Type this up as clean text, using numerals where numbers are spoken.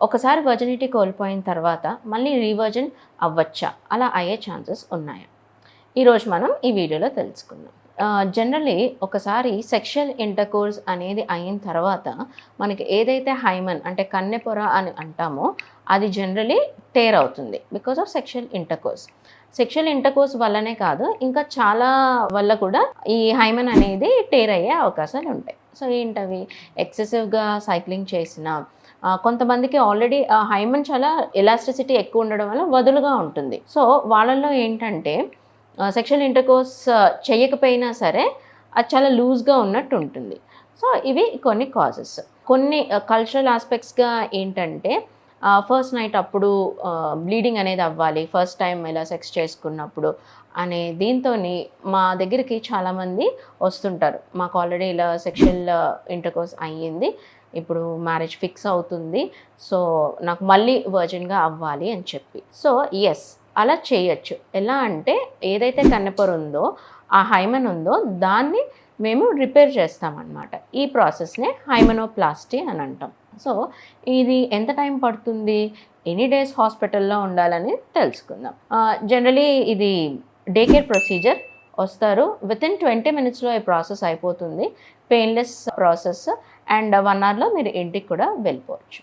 ఒకసారి వర్జినిటీ కోల్పోయిన తర్వాత మళ్ళీ రీవర్జిన్ అవ్వచ్చా, అలా అయ్యే ఛాన్సెస్ ఉన్నాయా, ఈరోజు మనం ఈ వీడియోలో తెలుసుకుందాం. జనరలీ ఒకసారి సెక్షువల్ ఇంటర్కోర్స్ అనేది అయిన తర్వాత మనకి ఏదైతే హైమన్ అంటే కన్నెపొర అని అంటామో అది జనరలీ టేర్ అవుతుంది because of sexual intercourse. Sexual intercourse వల్లనే కాదు, ఇంకా చాలా వల్ల కూడా ఈ హైమన్ అనేది టేర్ అయ్యే అవకాశాలు ఉంటాయి. సో ఏంటవి, ఎక్సెసివ్గా సైక్లింగ్ చేసిన, కొంతమందికి ఆల్రెడీ హైమన్ చాలా ఎలాస్టిసిటీ ఎక్కువ ఉండడం వల్ల వదులుగా ఉంటుంది. సో వాళ్ళల్లో ఏంటంటే సెక్షువల్ ఇంటర్కోర్స్ చేయకపోయినా సరే అది చాలా లూజ్గా ఉన్నట్టు ఉంటుంది. సో ఇవి కొన్ని కాజెస్. కొన్ని కల్చరల్ ఆస్పెక్ట్స్గా ఏంటంటే ఫస్ట్ నైట్ అప్పుడు బ్లీడింగ్ అనేది అవ్వాలి, ఫస్ట్ టైం ఇలా సెక్స్ చేసుకున్నప్పుడు అనే దీంతో మా దగ్గరికి చాలామంది వస్తుంటారు. మాకు ఆల్రెడీ ఇలా సెక్షువల్ ఇంటర్కోర్స్ అయ్యింది, ఇప్పుడు మ్యారేజ్ ఫిక్స్ అవుతుంది, సో నాకు మళ్ళీ వర్జిన్గా అవ్వాలి అని చెప్పి. సో ఎస్, అలా చేయొచ్చు. ఎలా అంటే ఏదైతే కన్నెపొర ఉందో, ఆ హైమన్ ఉందో దాన్ని మేము రిపేర్ చేస్తామన్నమాట. ఈ ప్రాసెస్నే హైమనోప్లాస్టీ అని అంటాం. సో ఇది ఎంత టైం పడుతుంది, ఎనీ డేస్ హాస్పిటల్లో ఉండాలని తెలుసుకుందాం. జనరలీ ఇది డే కేర్ ప్రొసీజర్. వస్తారు, వితిన్ 20 minutesలో ఈ ప్రాసెస్ అయిపోతుంది. పెయిన్లెస్ ప్రాసెస్, అండ్ 1 hourలో మీరు ఇంటికి కూడా వెళ్ళిపోవచ్చు.